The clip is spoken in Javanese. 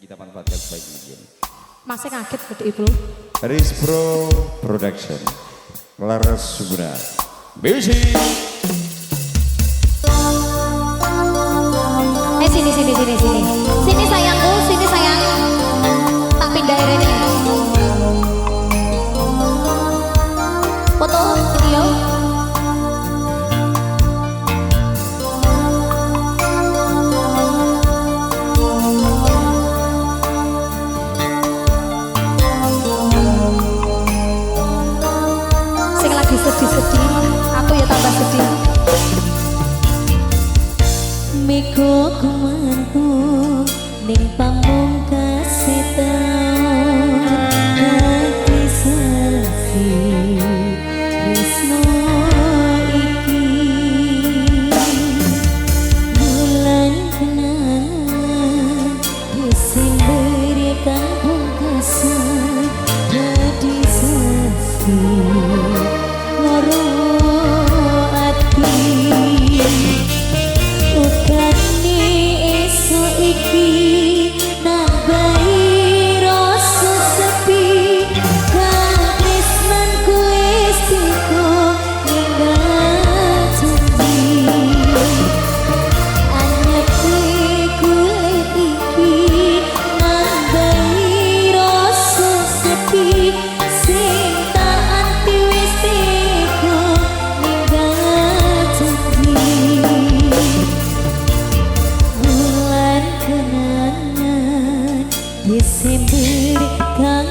kita manfaatkan sebaik mungkin. Masih kaget gede ibu. Rispro Production, Laras Subra, Music. Sini. Sini sayangku, sini sayang. Tak pindah ini. Foto, video. Sing lagi sedih-sedih, aku ya tambah sedih. Miko kumanku ning pamungkas taun hati sasi Wisnu iki bulan kenangan Desember kan pungkasan dadi sasi loro ati ukane esuk iki nambahi rasa sepi kang tresnanku wis teko ninggal janji anyepke kulit iki nambahi rasa sepi sing tak anti wis teko ninggal janji bulan kenangan Desember kang